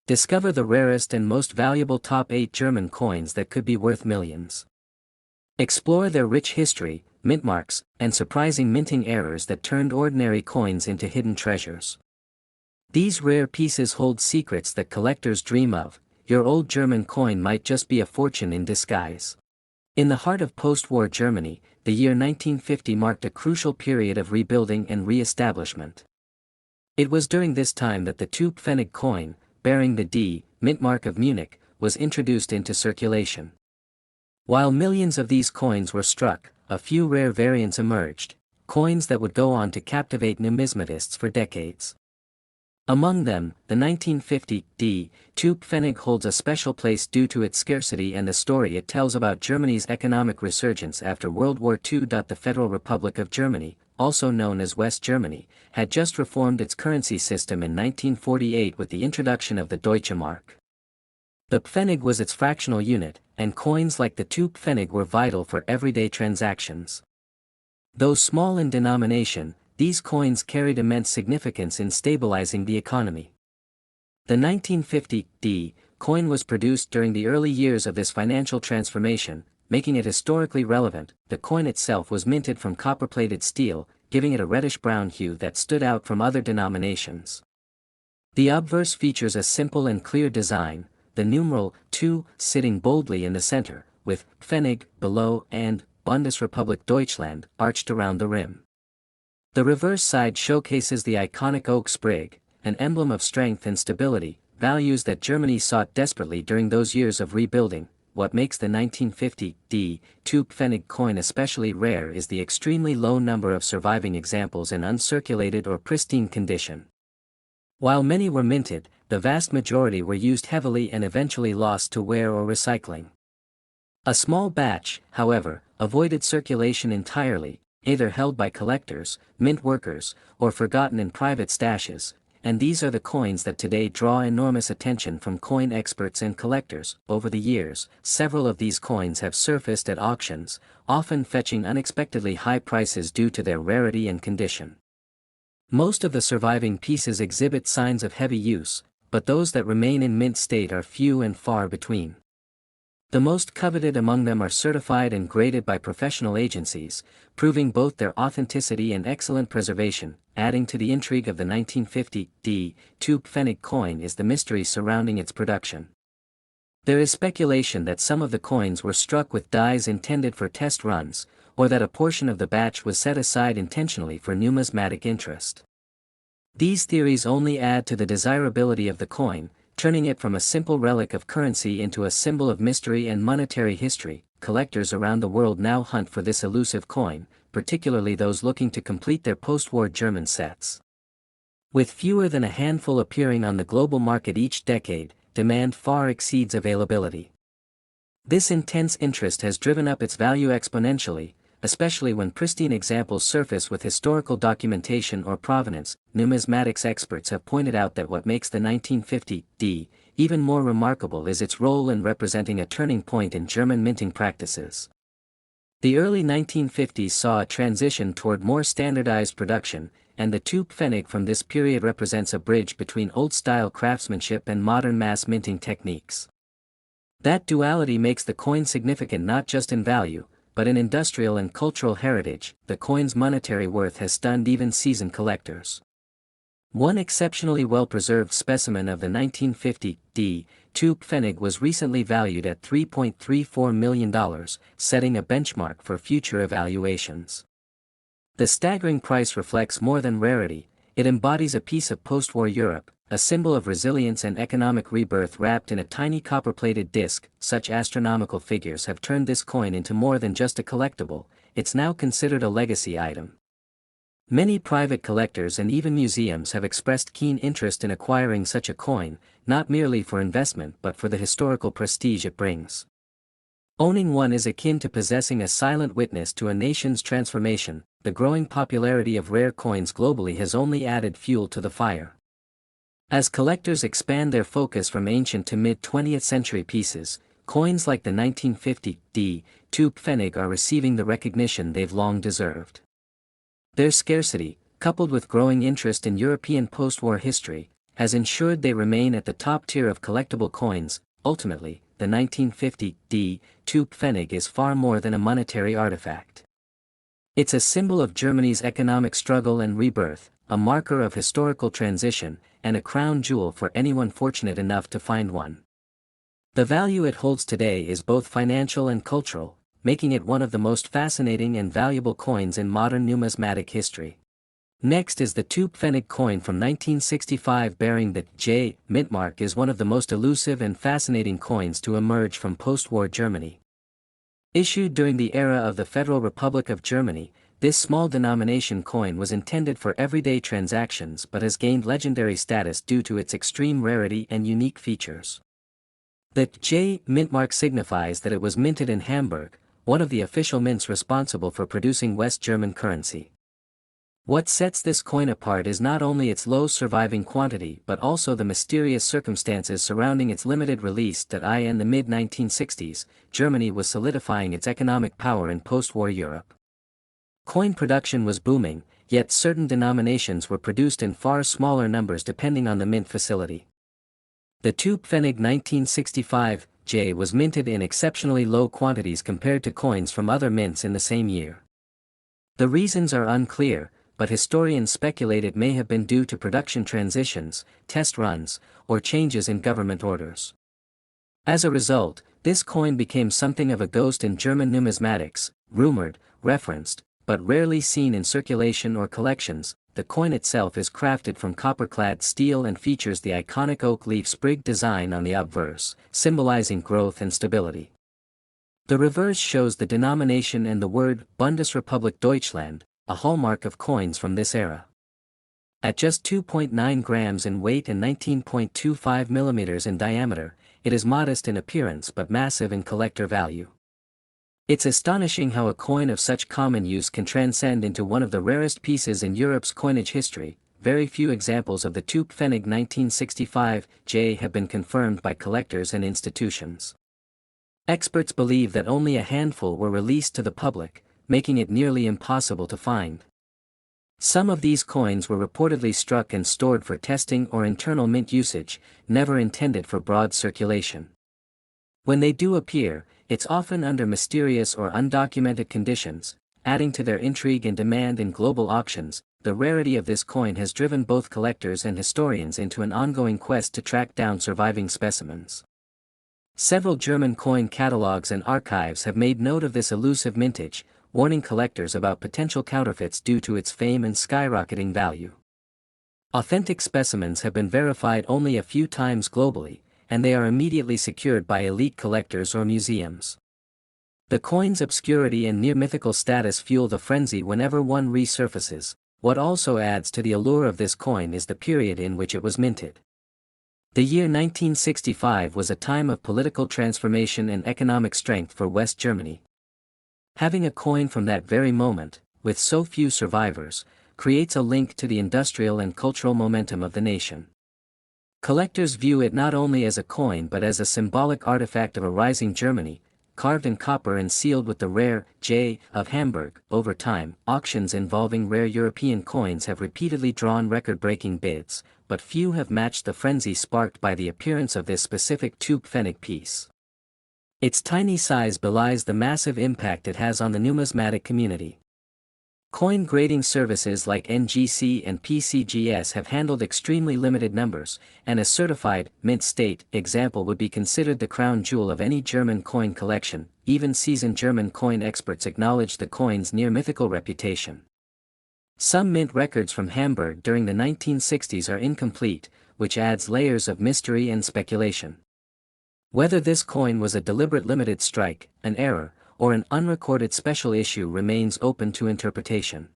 Discover the rarest and most valuable top 8 German coins that could be worth millions. Explore their rich history, mintmarks, and surprising minting errors that turned ordinary coins into hidden treasures. These rare pieces hold secrets that collectors dream of. Your old German coin might just be a fortune in disguise. In the heart of post-war Germany, the year 1950 marked a crucial period of rebuilding and re-establishment. It was during this time that the Pfennig coin, bearing the D. Mintmark of Munich, was introduced into circulation. While millions of these coins were struck, a few rare variants emerged, coins that would go on to captivate numismatists for decades. Among them, the 1950 D. Pfennig holds a special place due to its scarcity and the story it tells about Germany's economic resurgence after World War II. The Federal Republic of Germany, also known as West Germany, had just reformed its currency system in 1948 with the introduction of the Deutsche Mark. The Pfennig was its fractional unit, and coins like the Pfennig were vital for everyday transactions. Though small in denomination, these coins carried immense significance in stabilizing the economy. The 1950 D. coin was produced during the early years of this financial transformation, making it historically relevant. The coin itself was minted from copper-plated steel, giving it a reddish-brown hue that stood out from other denominations. The obverse features a simple and clear design, the numeral 2 sitting boldly in the center, with Pfennig below and Bundesrepublik Deutschland arched around the rim. The reverse side showcases the iconic oak sprig, an emblem of strength and stability, values that Germany sought desperately during those years of rebuilding. What makes the 1950 D. Pfennig coin especially rare is the extremely low number of surviving examples in uncirculated or pristine condition. While many were minted, the vast majority were used heavily and eventually lost to wear or recycling. A small batch, however, avoided circulation entirely, either held by collectors, mint workers, or forgotten in private stashes, and these are the coins that today draw enormous attention from coin experts and collectors. Over the years, several of these coins have surfaced at auctions, often fetching unexpectedly high prices due to their rarity and condition. Most of the surviving pieces exhibit signs of heavy use, but those that remain in mint state are few and far between. The most coveted among them are certified and graded by professional agencies, proving both their authenticity and excellent preservation. Adding to the intrigue of the 1950 D. Pfennig coin is the mystery surrounding its production. There is speculation that some of the coins were struck with dies intended for test runs, or that a portion of the batch was set aside intentionally for numismatic interest. These theories only add to the desirability of the coin, turning it from a simple relic of currency into a symbol of mystery and monetary history. Collectors around the world now hunt for this elusive coin, particularly those looking to complete their post-war German sets. With fewer than a handful appearing on the global market each decade, demand far exceeds availability. This intense interest has driven up its value exponentially, especially when pristine examples surface with historical documentation or provenance. Numismatics experts have pointed out that what makes the 1950 D. even more remarkable is its role in representing a turning point in German minting practices. The early 1950s saw a transition toward more standardized production, and the Pfennig from this period represents a bridge between old-style craftsmanship and modern mass minting techniques. That duality makes the coin significant not just in value, but in industrial and cultural heritage. The coin's monetary worth has stunned even seasoned collectors. One exceptionally well-preserved specimen of the 1950 D. Pfennig was recently valued at $3.34 million, setting a benchmark for future evaluations. The staggering price reflects more than rarity, it embodies a piece of post-war Europe, a symbol of resilience and economic rebirth wrapped in a tiny copper-plated disc. Such astronomical figures have turned this coin into more than just a collectible, it's now considered a legacy item. Many private collectors and even museums have expressed keen interest in acquiring such a coin, not merely for investment but for the historical prestige it brings. Owning one is akin to possessing a silent witness to a nation's transformation. The growing popularity of rare coins globally has only added fuel to the fire. As collectors expand their focus from ancient to mid-20th century pieces, coins like the 1950 D. Pfennig are receiving the recognition they've long deserved. Their scarcity, coupled with growing interest in European post-war history, has ensured they remain at the top tier of collectible coins. Ultimately, the 1950 D2 Pfennig is far more than a monetary artifact. It's a symbol of Germany's economic struggle and rebirth, a marker of historical transition, and a crown jewel for anyone fortunate enough to find one. The value it holds today is both financial and cultural, making it one of the most fascinating and valuable coins in modern numismatic history. Next is the 2 Pfennig coin from 1965 bearing the J. Mintmark is one of the most elusive and fascinating coins to emerge from post-war Germany. Issued during the era of the Federal Republic of Germany, this small denomination coin was intended for everyday transactions but has gained legendary status due to its extreme rarity and unique features. The J. Mintmark signifies that it was minted in Hamburg, one of the official mints responsible for producing West German currency. What sets this coin apart is not only its low surviving quantity but also the mysterious circumstances surrounding its limited release. In the mid-1960s, Germany was solidifying its economic power in post-war Europe. Coin production was booming, yet certain denominations were produced in far smaller numbers depending on the mint facility. The 2 Pfennig 1965 J was minted in exceptionally low quantities compared to coins from other mints in the same year. The reasons are unclear, but historians speculate it may have been due to production transitions, test runs, or changes in government orders. As a result, this coin became something of a ghost in German numismatics, rumored, referenced, but rarely seen in circulation or collections. The coin itself is crafted from copper-clad steel and features the iconic oak leaf sprig design on the obverse, symbolizing growth and stability. The reverse shows the denomination and the word Bundesrepublik Deutschland, a hallmark of coins from this era. At just 2.9 grams in weight and 19.25 millimeters in diameter, it is modest in appearance but massive in collector value. It's astonishing how a coin of such common use can transcend into one of the rarest pieces in Europe's coinage history. Very few examples of the 2 Pfennig 1965 J have been confirmed by collectors and institutions. Experts believe that only a handful were released to the public, making it nearly impossible to find. Some of these coins were reportedly struck and stored for testing or internal mint usage, never intended for broad circulation. When they do appear, it's often under mysterious or undocumented conditions, adding to their intrigue and demand in global auctions. The rarity of this coin has driven both collectors and historians into an ongoing quest to track down surviving specimens. Several German coin catalogs and archives have made note of this elusive mintage, warning collectors about potential counterfeits due to its fame and skyrocketing value. Authentic specimens have been verified only a few times globally, and they are immediately secured by elite collectors or museums. The coin's obscurity and near-mythical status fuel the frenzy whenever one resurfaces. What also adds to the allure of this coin is the period in which it was minted. The year 1965 was a time of political transformation and economic strength for West Germany. Having a coin from that very moment, with so few survivors, creates a link to the industrial and cultural momentum of the nation. Collectors view it not only as a coin but as a symbolic artifact of a rising Germany, carved in copper and sealed with the rare J of Hamburg. Over time, auctions involving rare European coins have repeatedly drawn record-breaking bids, but few have matched the frenzy sparked by the appearance of this specific 2 Pfennig piece. Its tiny size belies the massive impact it has on the numismatic community. Coin grading services like NGC and PCGS have handled extremely limited numbers, and a certified, mint state example would be considered the crown jewel of any German coin collection. Even seasoned German coin experts acknowledge the coin's near-mythical reputation. Some mint records from Hamburg during the 1960s are incomplete, which adds layers of mystery and speculation. Whether this coin was a deliberate limited strike, an error, or an unrecorded special issue remains open to interpretation.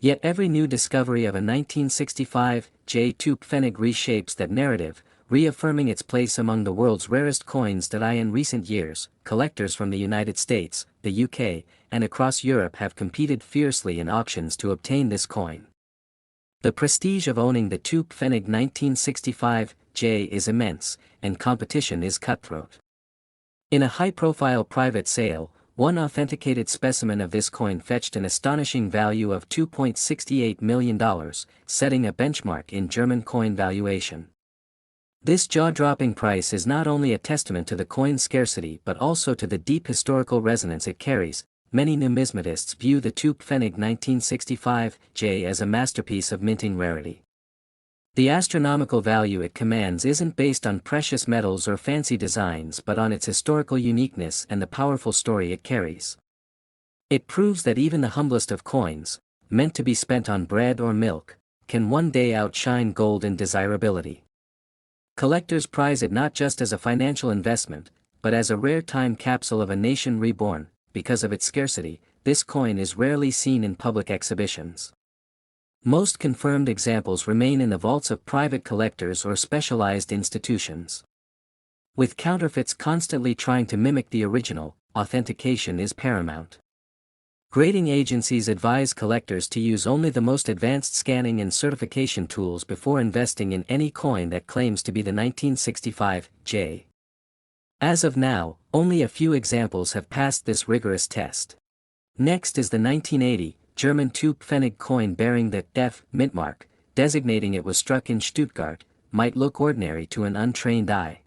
Yet every new discovery of a 1965 J2 Pfennig reshapes that narrative, reaffirming its place among the world's rarest coins. In recent years, collectors from the United States, the UK, and across Europe have competed fiercely in auctions to obtain this coin. The prestige of owning the 2 Pfennig 1965 J is immense, and competition is cutthroat. In a high-profile private sale, One authenticated specimen of this coin fetched an astonishing value of $2.68 million, setting a benchmark in German coin valuation. This jaw-dropping price is not only a testament to the coin's scarcity but also to the deep historical resonance it carries. Many numismatists view the Pfennig 1965 J as a masterpiece of minting rarity. The astronomical value it commands isn't based on precious metals or fancy designs but on its historical uniqueness and the powerful story it carries. It proves that even the humblest of coins, meant to be spent on bread or milk, can one day outshine gold in desirability. Collectors prize it not just as a financial investment, but as a rare time capsule of a nation reborn. Because of its scarcity, this coin is rarely seen in public exhibitions. Most confirmed examples remain in the vaults of private collectors or specialized institutions. With counterfeits constantly trying to mimic the original, authentication is paramount. Grading agencies advise collectors to use only the most advanced scanning and certification tools before investing in any coin that claims to be the 1965 J. As of now, only a few examples have passed this rigorous test. Next is the 1980 German Pfennig coin bearing the F mintmark, designating it was struck in Stuttgart, might look ordinary to an untrained eye.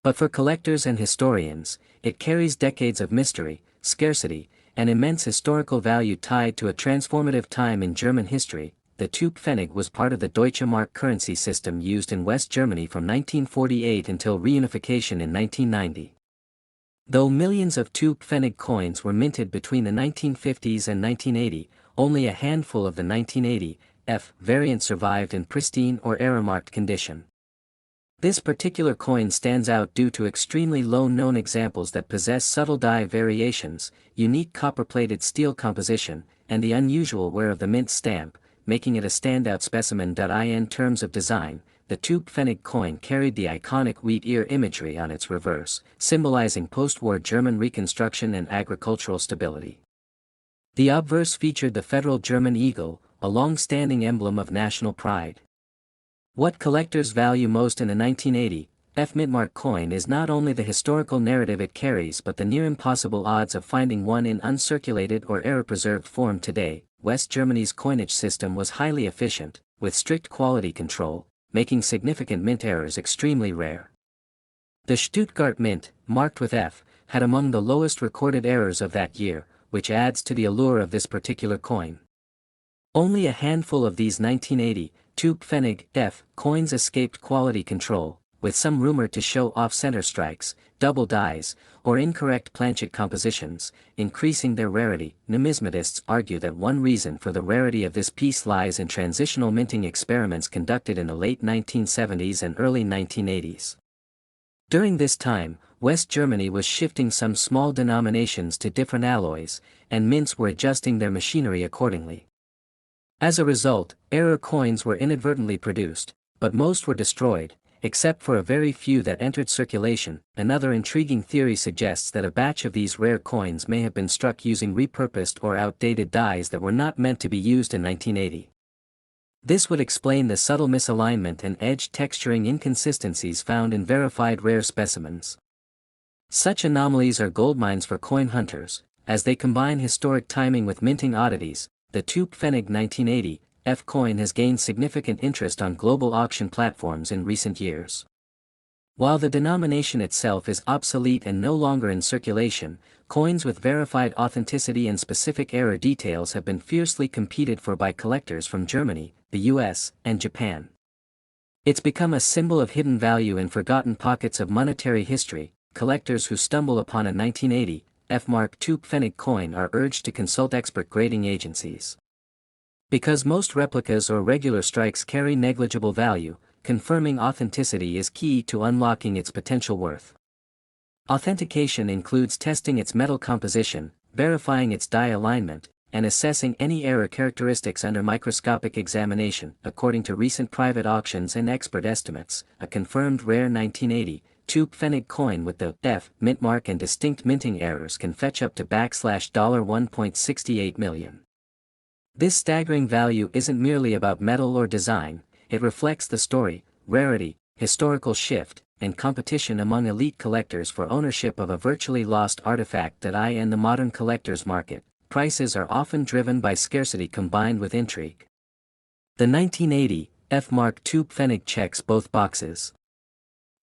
But for collectors and historians, it carries decades of mystery, scarcity, and immense historical value tied to a transformative time in German history. The Pfennig was part of the Deutsche Mark currency system used in West Germany from 1948 until reunification in 1990. Though millions of Pfennig coins were minted between the 1950s and 1980, only a handful of the 1980 F variant survived in pristine or error-marked condition. This particular coin stands out due to extremely low known examples that possess subtle die variations, unique copper-plated steel composition, and the unusual wear of the mint stamp, making it a standout specimen. In terms of design, the Pfennig coin carried the iconic wheat ear imagery on its reverse, symbolizing post-war German reconstruction and agricultural stability. The obverse featured the federal German eagle, a long-standing emblem of national pride. What collectors value most in the 1980 F mintmark coin is not only the historical narrative it carries but the near-impossible odds of finding one in uncirculated or error-preserved form today. West Germany's coinage system was highly efficient, with strict quality control, making significant mint errors extremely rare. The Stuttgart Mint, marked with F, had among the lowest recorded errors of that year, which adds to the allure of this particular coin. Only a handful of these 1980 Pfennig F coins escaped quality control, with some rumored to show off-center strikes, double dies, or incorrect planchet compositions, increasing their rarity. Numismatists argue that one reason for the rarity of this piece lies in transitional minting experiments conducted in the late 1970s and early 1980s. During this time, West Germany was shifting some small denominations to different alloys, and mints were adjusting their machinery accordingly. As a result, error coins were inadvertently produced, but most were destroyed, except for a very few that entered circulation. Another intriguing theory suggests that a batch of these rare coins may have been struck using repurposed or outdated dies that were not meant to be used in 1980. This would explain the subtle misalignment and edge texturing inconsistencies found in verified rare specimens. Such anomalies are goldmines for coin hunters, as they combine historic timing with minting oddities. The Pfennig 1980 F coin has gained significant interest on global auction platforms in recent years. While the denomination itself is obsolete and no longer in circulation, coins with verified authenticity and specific error details have been fiercely competed for by collectors from Germany, the US, and Japan. It's become a symbol of hidden value in forgotten pockets of monetary history. Collectors who stumble upon a 1980 F mark Pfennig coin are urged to consult expert grading agencies. Because most replicas or regular strikes carry negligible value, confirming authenticity is key to unlocking its potential worth. Authentication includes testing its metal composition, verifying its die alignment, and assessing any error characteristics under microscopic examination. According to recent private auctions and expert estimates, a confirmed rare 1980 Pfennig coin with the F mintmark and distinct minting errors can fetch up to $1.68 million. This staggering value isn't merely about metal or design, it reflects the story, rarity, historical shift, and competition among elite collectors for ownership of a virtually lost artifact that in the modern collector's market, prices are often driven by scarcity combined with intrigue. The 1980 F Mark II Pfennig checks both boxes.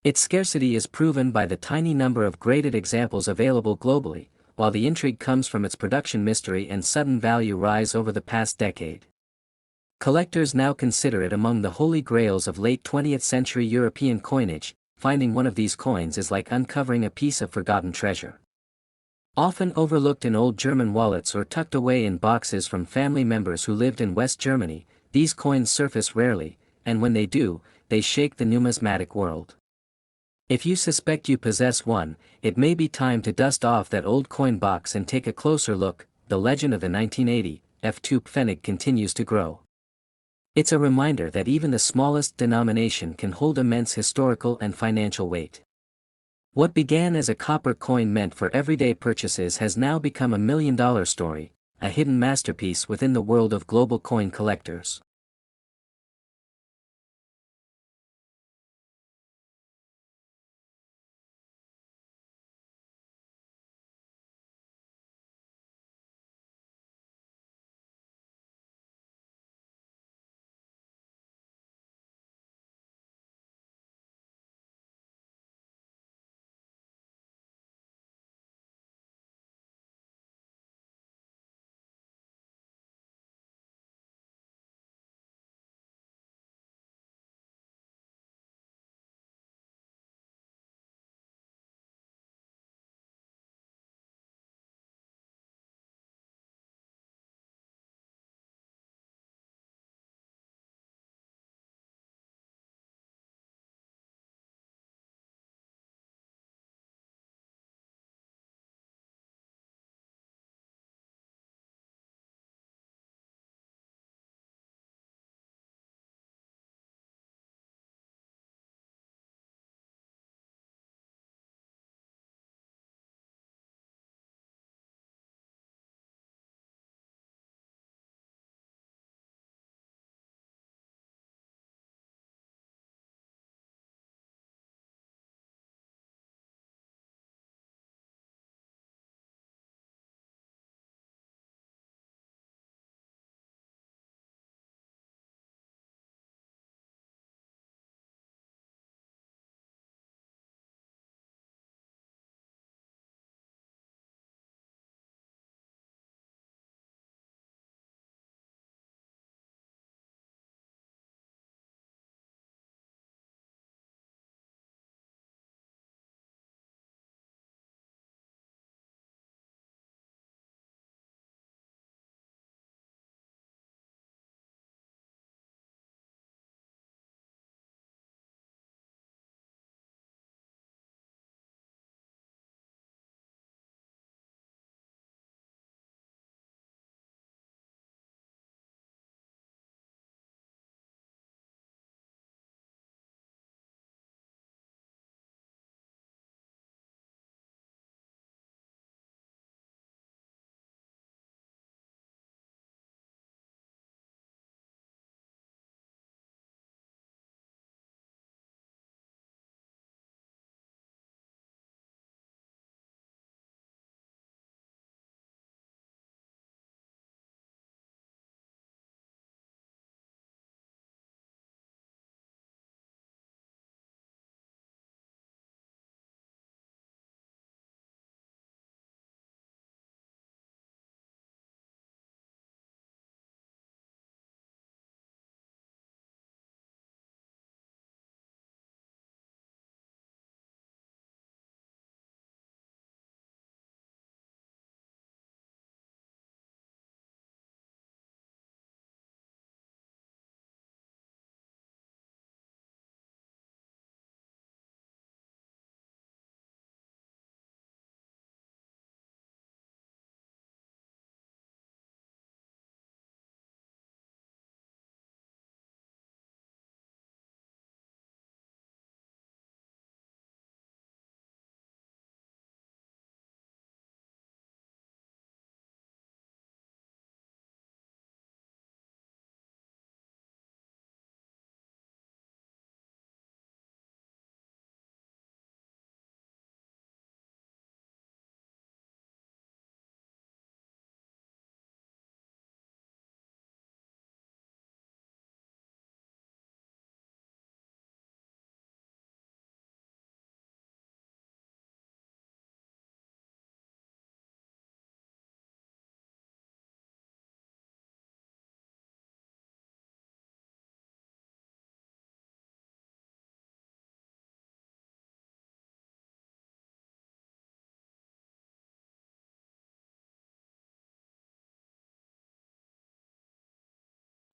Its scarcity is proven by the tiny number of graded examples available globally, while the intrigue comes from its production mystery and sudden value rise over the past decade. Collectors now consider it among the holy grails of late 20th century European coinage. Finding one of these coins is like uncovering a piece of forgotten treasure. Often overlooked in old German wallets or tucked away in boxes from family members who lived in West Germany, these coins surface rarely, and when they do, they shake the numismatic world. If you suspect you possess one, it may be time to dust off that old coin box and take a closer look. The legend of the 1980 F2 Pfennig continues to grow. It's a reminder that even the smallest denomination can hold immense historical and financial weight. What began as a copper coin meant for everyday purchases has now become a $1 million story, a hidden masterpiece within the world of global coin collectors.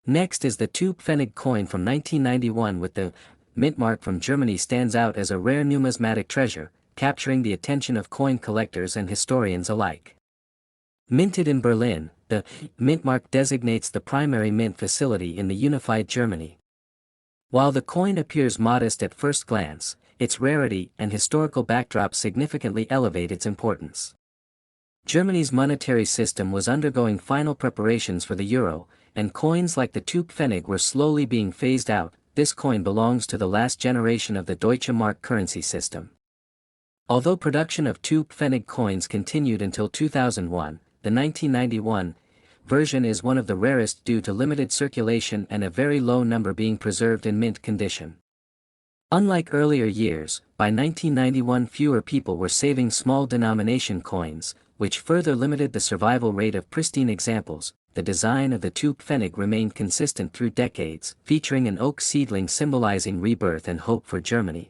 Next is the 2 Pfennig coin from 1991 with the mintmark from Germany stands out as a rare numismatic treasure, capturing the attention of coin collectors and historians alike. Minted in Berlin, the mintmark designates the primary mint facility in the unified Germany. While the coin appears modest at first glance, its rarity and historical backdrop significantly elevate its importance. Germany's monetary system was undergoing final preparations for the euro, and coins like the 2 Pfennig were slowly being phased out. This coin belongs to the last generation of the Deutsche Mark currency system. Although production of 2 Pfennig coins continued until 2001, the 1991 version is one of the rarest due to limited circulation and a very low number being preserved in mint condition. Unlike earlier years, by 1991 fewer people were saving small denomination coins, which further limited the survival rate of pristine examples. The design of the 2 Pfennig remained consistent through decades, featuring an oak seedling symbolizing rebirth and hope for Germany.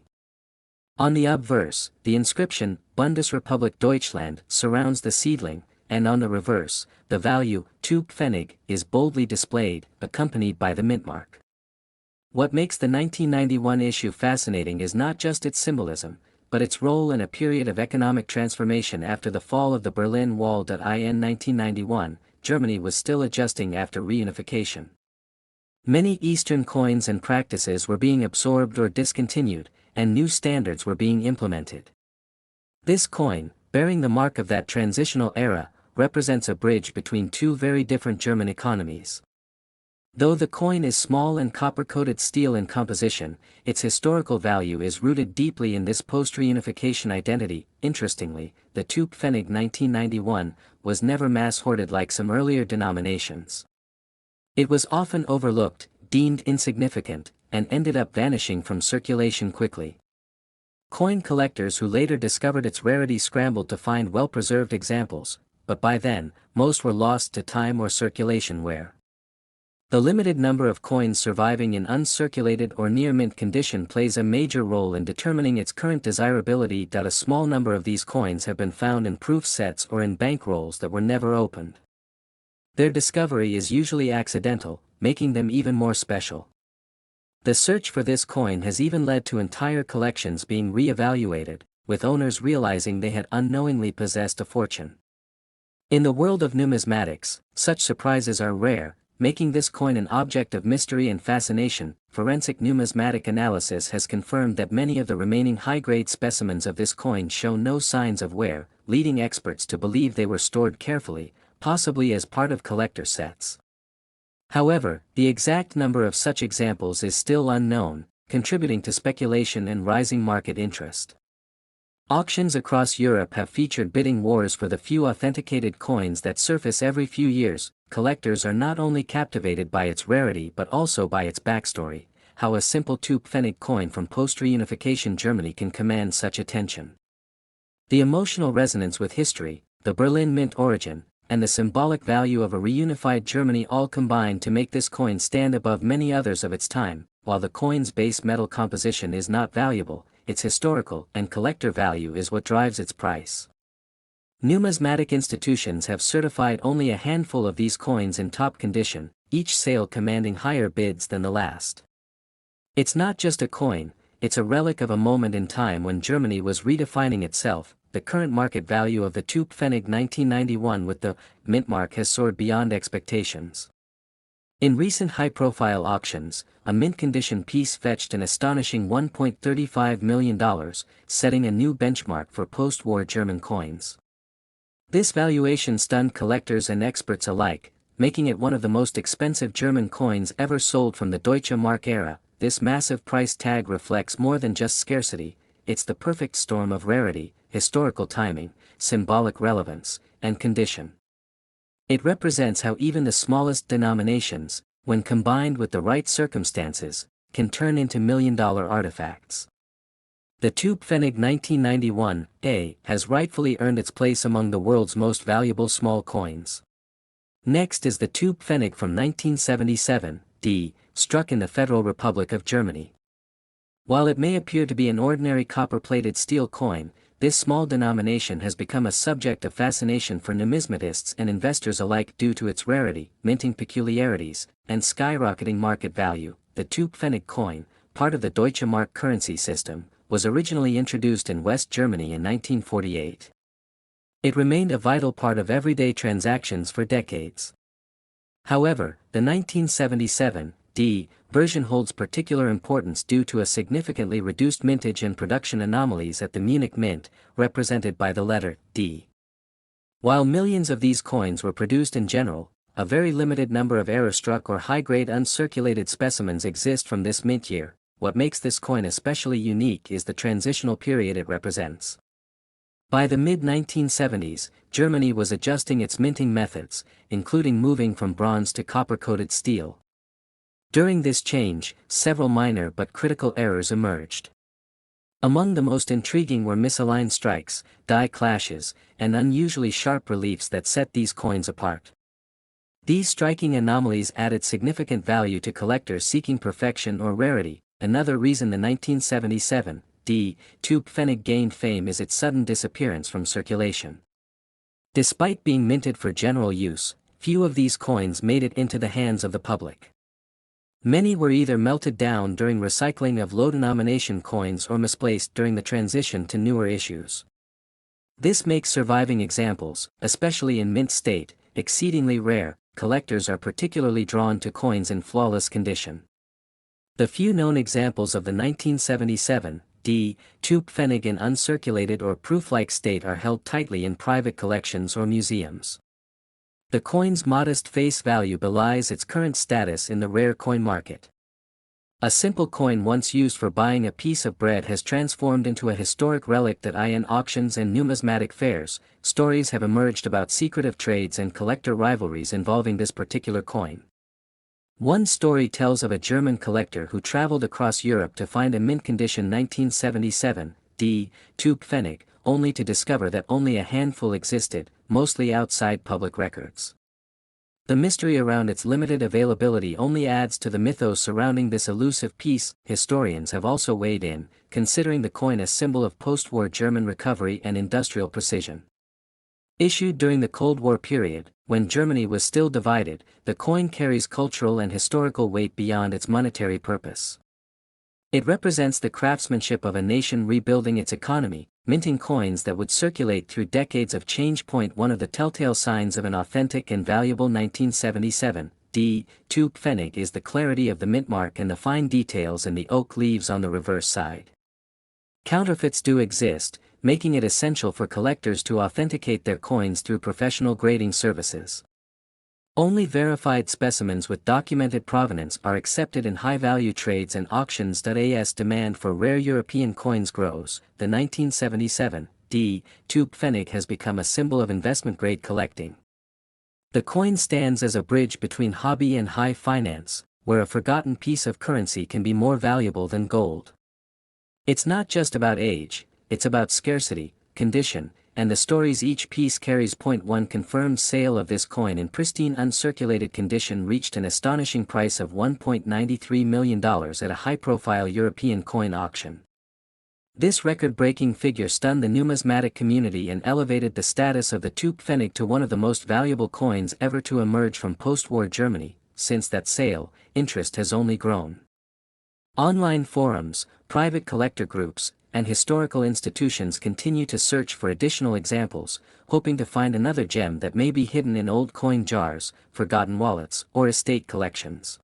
On the obverse, the inscription, Bundesrepublik Deutschland, surrounds the seedling, and on the reverse, the value, 2 Pfennig, is boldly displayed, accompanied by the mintmark. What makes the 1991 issue fascinating is not just its symbolism, but its role in a period of economic transformation after the fall of the Berlin Wall. In 1991, Germany was still adjusting after reunification. Many Eastern coins and practices were being absorbed or discontinued, and new standards were being implemented. This coin, bearing the mark of that transitional era, represents a bridge between two very different German economies. Though the coin is small and copper-coated steel in composition, its historical value is rooted deeply in this post-reunification identity. Interestingly, the 2 Pfennig 1991 was never mass-hoarded like some earlier denominations. It was often overlooked, deemed insignificant, and ended up vanishing from circulation quickly. Coin collectors who later discovered its rarity scrambled to find well-preserved examples, but by then, most were lost to time or circulation wear. The limited number of coins surviving in uncirculated or near-mint condition plays a major role in determining its current desirability. A small number of these coins have been found in proof sets or in bankrolls that were never opened. Their discovery is usually accidental, making them even more special. The search for this coin has even led to entire collections being re-evaluated, with owners realizing they had unknowingly possessed a fortune. In the world of numismatics, such surprises are rare, making this coin an object of mystery and fascination. Forensic numismatic analysis has confirmed that many of the remaining high-grade specimens of this coin show no signs of wear, leading experts to believe they were stored carefully, possibly as part of collector sets. However, the exact number of such examples is still unknown, contributing to speculation and rising market interest. Auctions across Europe have featured bidding wars for the few authenticated coins that surface every few years. Collectors are not only captivated by its rarity but also by its backstory, how a simple 2 Pfennig coin from post-reunification Germany can command such attention. The emotional resonance with history, the Berlin Mint origin, and the symbolic value of a reunified Germany all combine to make this coin stand above many others of its time. While the coin's base metal composition is not valuable, its historical and collector value is what drives its price. Numismatic institutions have certified only a handful of these coins in top condition, each sale commanding higher bids than the last. It's not just a coin, it's a relic of a moment in time when Germany was redefining itself. The current market value of the 2 Pfennig 1991 with the mintmark has soared beyond expectations. In recent high-profile auctions, a mint-condition piece fetched an astonishing $1.35 million, setting a new benchmark for post-war German coins. This valuation stunned collectors and experts alike, making it one of the most expensive German coins ever sold from the Deutsche Mark era. This massive price tag reflects more than just scarcity, it's the perfect storm of rarity, historical timing, symbolic relevance, and condition. It represents how even the smallest denominations, when combined with the right circumstances, can turn into million-dollar artifacts. The 2 Pfennig 1991 has rightfully earned its place among the world's most valuable small coins. Next is the 2 Pfennig from 1977 struck in the Federal Republic of Germany. While it may appear to be an ordinary copper-plated steel coin, this small denomination has become a subject of fascination for numismatists and investors alike due to its rarity, minting peculiarities, and skyrocketing market value. The Pfennig coin, part of the Deutsche Mark currency system, was originally introduced in West Germany in 1948. It remained a vital part of everyday transactions for decades. However, the 1977 D version holds particular importance due to a significantly reduced mintage and production anomalies at the Munich Mint, represented by the letter D. While millions of these coins were produced in general, a very limited number of error-struck or high-grade uncirculated specimens exist from this mint year. What makes this coin especially unique is the transitional period it represents. By the mid-1970s, Germany was adjusting its minting methods, including moving from bronze to copper-coated steel. During this change, several minor but critical errors emerged. Among the most intriguing were misaligned strikes, die clashes, and unusually sharp reliefs that set these coins apart. These striking anomalies added significant value to collectors seeking perfection or rarity. Another reason the 1977 D Pfennig gained fame is its sudden disappearance from circulation. Despite being minted for general use, few of these coins made it into the hands of the public. Many were either melted down during recycling of low-denomination coins or misplaced during the transition to newer issues. This makes surviving examples, especially in mint state, exceedingly rare. Collectors are particularly drawn to coins in flawless condition. The few known examples of the 1977 D Pfennig in uncirculated or proof-like state are held tightly in private collections or museums. The coin's modest face value belies its current status in the rare coin market. A simple coin once used for buying a piece of bread has transformed into a historic relic that in auctions and numismatic fairs. Stories have emerged about secretive trades and collector rivalries involving this particular coin. One story tells of a German collector who traveled across Europe to find a mint-condition 1977 D Pfennig, only to discover that only a handful existed, mostly outside public records. The mystery around its limited availability only adds to the mythos surrounding this elusive piece. Historians have also weighed in, considering the coin a symbol of post-war German recovery and industrial precision. Issued during the Cold War period, when Germany was still divided, the coin carries cultural and historical weight beyond its monetary purpose. It represents the craftsmanship of a nation rebuilding its economy, minting coins that would circulate through decades of change. One of the telltale signs of an authentic and valuable 1977 D Pfennig is the clarity of the mint mark and the fine details in the oak leaves on the reverse side. Counterfeits do exist, making it essential for collectors to authenticate their coins through professional grading services. Only verified specimens with documented provenance are accepted in high-value trades and auctions. As demand for rare European coins grows, the 1977 D Pfennig has become a symbol of investment-grade collecting. The coin stands as a bridge between hobby and high finance, where a forgotten piece of currency can be more valuable than gold. It's not just about age, it's about scarcity, condition, and the stories each piece carries. One confirmed sale of this coin in pristine uncirculated condition reached an astonishing price of $1.93 million at a high-profile European coin auction. This record-breaking figure stunned the numismatic community and elevated the status of the Pfennig to one of the most valuable coins ever to emerge from post-war Germany. Since that sale, interest has only grown. Online forums, private collector groups, and historical institutions continue to search for additional examples, hoping to find another gem that may be hidden in old coin jars, forgotten wallets, or estate collections.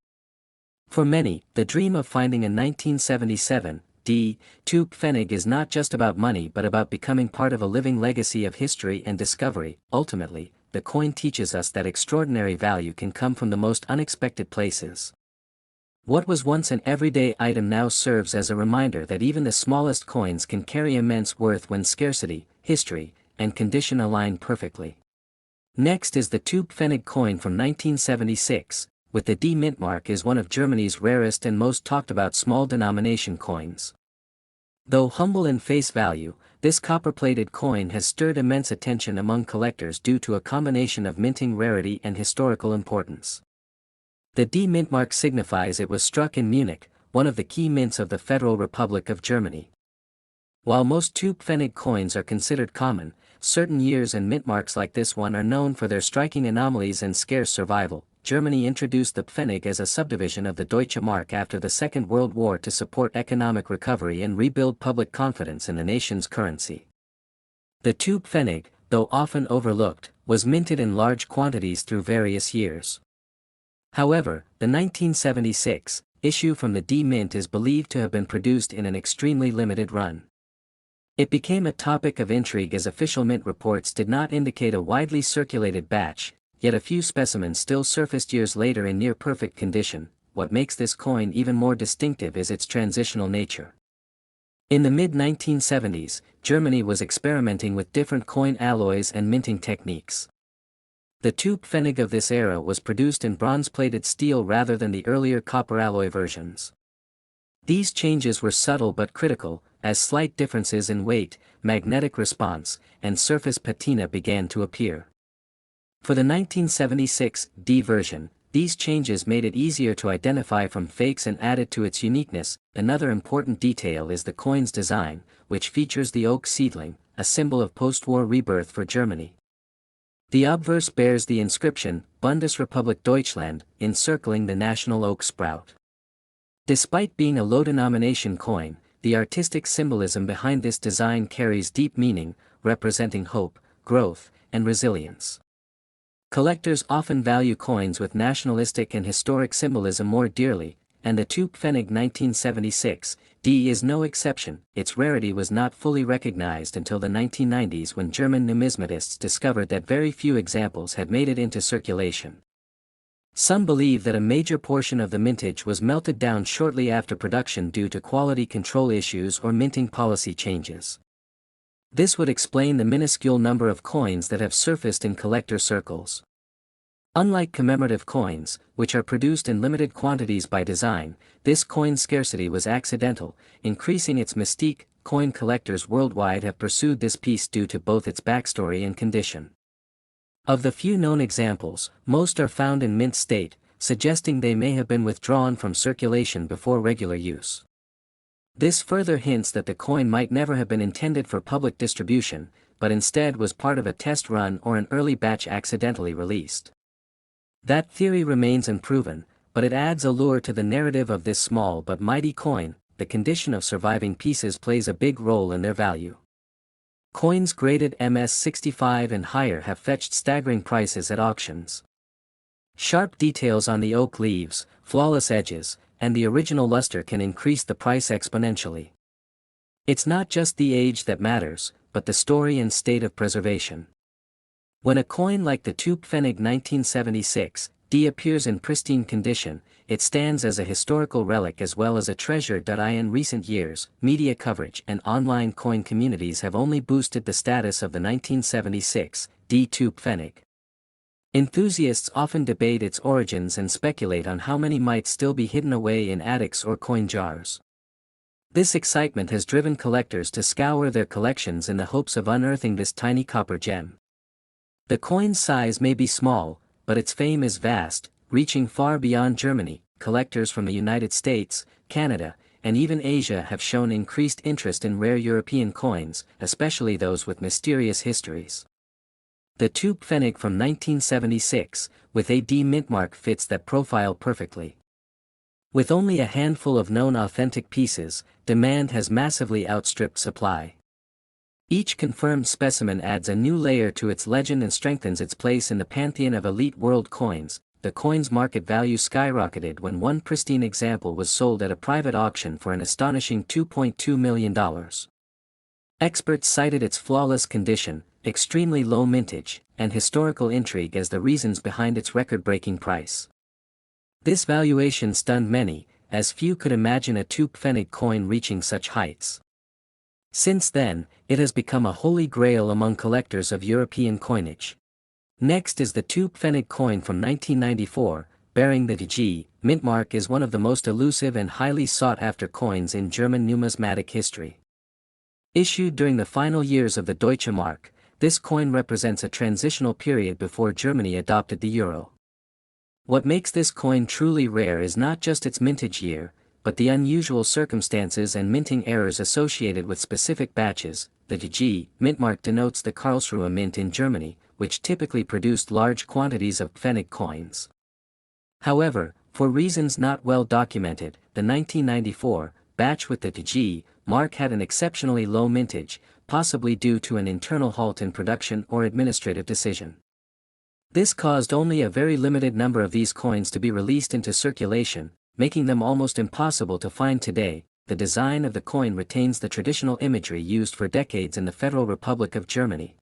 For many, the dream of finding a 1977 D Pfennig is not just about money but about becoming part of a living legacy of history and discovery. Ultimately, the coin teaches us that extraordinary value can come from the most unexpected places. What was once an everyday item now serves as a reminder that even the smallest coins can carry immense worth when scarcity, history, and condition align perfectly. Next is the Pfennig coin from 1976, with the D mintmark is one of Germany's rarest and most talked about small denomination coins. Though humble in face value, this copper-plated coin has stirred immense attention among collectors due to a combination of minting rarity and historical importance. The D mintmark signifies it was struck in Munich, one of the key mints of the Federal Republic of Germany. While most two Pfennig coins are considered common, certain years and mintmarks like this one are known for their striking anomalies and scarce survival. Germany introduced the Pfennig as a subdivision of the Deutsche Mark after the Second World War to support economic recovery and rebuild public confidence in the nation's currency. The two Pfennig, though often overlooked, was minted in large quantities through various years. However, the 1976 issue from the D Mint is believed to have been produced in an extremely limited run. It became a topic of intrigue as official mint reports did not indicate a widely circulated batch, yet a few specimens still surfaced years later in near-perfect condition. What makes this coin even more distinctive is its transitional nature. In the mid-1970s, Germany was experimenting with different coin alloys and minting techniques. The two Pfennig of this era was produced in bronze-plated steel rather than the earlier copper alloy versions. These changes were subtle but critical, as slight differences in weight, magnetic response, and surface patina began to appear. For the 1976 D version, these changes made it easier to identify from fakes and added to its uniqueness. Another important detail is the coin's design, which features the oak seedling, a symbol of post-war rebirth for Germany. The obverse bears the inscription, Bundesrepublik Deutschland, encircling the national oak sprout. Despite being a low-denomination coin, the artistic symbolism behind this design carries deep meaning, representing hope, growth, and resilience. Collectors often value coins with nationalistic and historic symbolism more dearly, and the two Pfennig 1976 D is no exception. Its rarity was not fully recognized until the 1990s when German numismatists discovered that very few examples had made it into circulation. Some believe that a major portion of the mintage was melted down shortly after production due to quality control issues or minting policy changes. This would explain the minuscule number of coins that have surfaced in collector circles. Unlike commemorative coins, which are produced in limited quantities by design, this coin's scarcity was accidental, increasing its mystique. Coin collectors worldwide have pursued this piece due to both its backstory and condition. Of the few known examples, most are found in mint state, suggesting they may have been withdrawn from circulation before regular use. This further hints that the coin might never have been intended for public distribution, but instead was part of a test run or an early batch accidentally released. That theory remains unproven, but it adds allure to the narrative of this small but mighty coin. The condition of surviving pieces plays a big role in their value. Coins graded MS65 and higher have fetched staggering prices at auctions. Sharp details on the oak leaves, flawless edges, and the original luster can increase the price exponentially. It's not just the age that matters, but the story and state of preservation. When a coin like the two Pfennig 1976 D appears in pristine condition, it stands as a historical relic as well as a treasure. In recent years, media coverage and online coin communities have only boosted the status of the 1976 D2 Pfennig. Enthusiasts often debate its origins and speculate on how many might still be hidden away in attics or coin jars. This excitement has driven collectors to scour their collections in the hopes of unearthing this tiny copper gem. The coin's size may be small, but its fame is vast, reaching far beyond Germany. Collectors from the United States, Canada, and even Asia have shown increased interest in rare European coins, especially those with mysterious histories. The two Pfennig from 1976, with a D mintmark, fits that profile perfectly. With only a handful of known authentic pieces, demand has massively outstripped supply. Each confirmed specimen adds a new layer to its legend and strengthens its place in the pantheon of elite world coins. The coin's market value skyrocketed when one pristine example was sold at a private auction for an astonishing $2.2 million. Experts cited its flawless condition, extremely low mintage, and historical intrigue as the reasons behind its record-breaking price. This valuation stunned many, as few could imagine a two Pfennig coin reaching such heights. Since then, it has become a holy grail among collectors of European coinage. Next is the two Pfennig coin from 1994, bearing the G mintmark. Is one of the most elusive and highly sought-after coins in German numismatic history. Issued during the final years of the Deutsche Mark, this coin represents a transitional period before Germany adopted the euro. What makes this coin truly rare is not just its mintage year, but the unusual circumstances and minting errors associated with specific batches. The G mintmark denotes the Karlsruhe mint in Germany, which typically produced large quantities of Pfennig coins. However, for reasons not well documented, the 1994 batch with the G mark had an exceptionally low mintage, possibly due to an internal halt in production or administrative decision. This caused only a very limited number of these coins to be released into circulation, making them almost impossible to find today. The design of the coin retains the traditional imagery used for decades in the Federal Republic of Germany.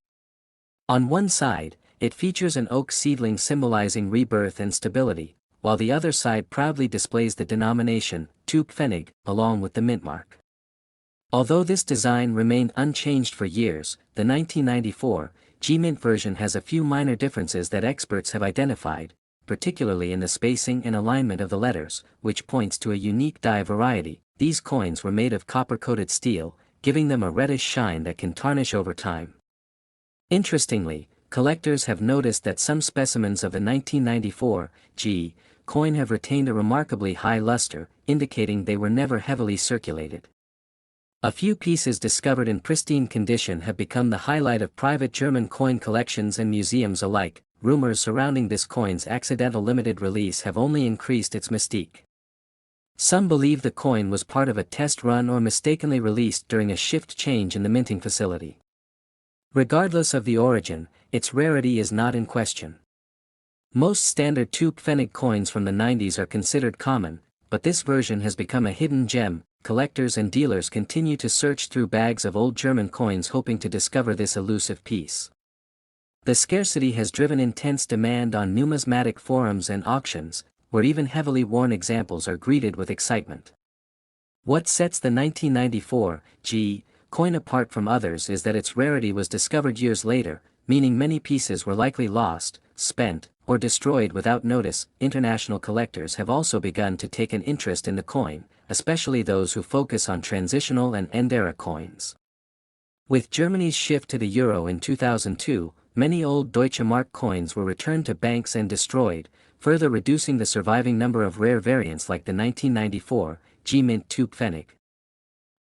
On one side, it features an oak seedling symbolizing rebirth and stability, while the other side proudly displays the denomination, 2 Pfennig, along with the mintmark. Although this design remained unchanged for years, the 1994 G-Mint version has a few minor differences that experts have identified, particularly in the spacing and alignment of the letters, which points to a unique die variety. These coins were made of copper-coated steel, giving them a reddish shine that can tarnish over time. Interestingly, collectors have noticed that some specimens of the 1994 G coin have retained a remarkably high luster, indicating they were never heavily circulated. A few pieces discovered in pristine condition have become the highlight of private German coin collections and museums alike. Rumors surrounding this coin's accidental limited release have only increased its mystique. Some believe the coin was part of a test run or mistakenly released during a shift change in the minting facility. Regardless of the origin, its rarity is not in question. Most standard 2 Pfennig coins from the 90s are considered common, but this version has become a hidden gem. Collectors and dealers continue to search through bags of old German coins hoping to discover this elusive piece. The scarcity has driven intense demand on numismatic forums and auctions, where even heavily worn examples are greeted with excitement. What sets the 1994 G coin apart from others is that its rarity was discovered years later, meaning many pieces were likely lost, spent, or destroyed without notice. International collectors have also begun to take an interest in the coin, especially those who focus on transitional and end-era coins. With Germany's shift to the euro in 2002, many old Deutsche Mark coins were returned to banks and destroyed, further reducing the surviving number of rare variants like the 1994 G-Mint 2 Pfennig.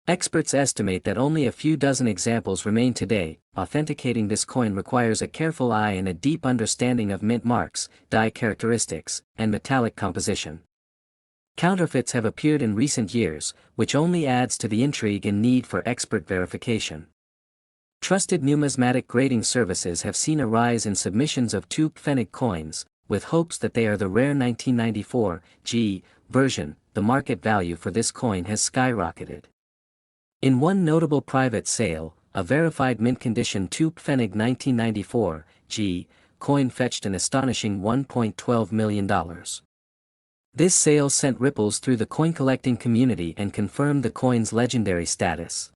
Experts estimate that only a few dozen examples remain today. Authenticating this coin requires a careful eye and a deep understanding of mint marks, die characteristics, and metallic composition. Counterfeits have appeared in recent years, which only adds to the intrigue and need for expert verification. Trusted numismatic grading services have seen a rise in submissions of 2 Pfennig coins, with hopes that they are the rare 1994 G version. The market value for this coin has skyrocketed. In one notable private sale, a verified mint-condition 2 Pfennig 1994 G coin fetched an astonishing $1.12 million. This sale sent ripples through the coin-collecting community and confirmed the coin's legendary status.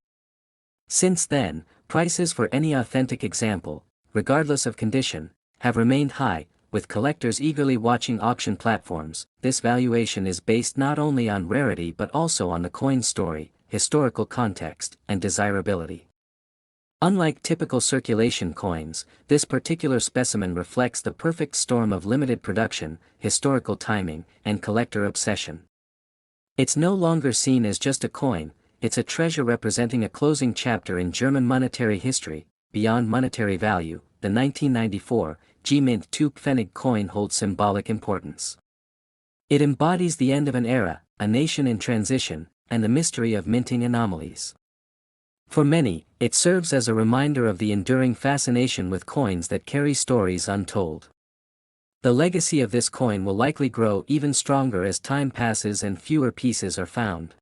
Since then, prices for any authentic example, regardless of condition, have remained high, with collectors eagerly watching auction platforms. This valuation is based not only on rarity but also on the coin's story, historical context, and desirability. Unlike typical circulation coins, this particular specimen reflects the perfect storm of limited production, historical timing, and collector obsession. It's no longer seen as just a coin, it's a treasure representing a closing chapter in German monetary history. Beyond monetary value, the 1994 G-Mint 2 Pfennig coin holds symbolic importance. It embodies the end of an era, a nation in transition, and the mystery of minting anomalies. For many, it serves as a reminder of the enduring fascination with coins that carry stories untold. The legacy of this coin will likely grow even stronger as time passes and fewer pieces are found.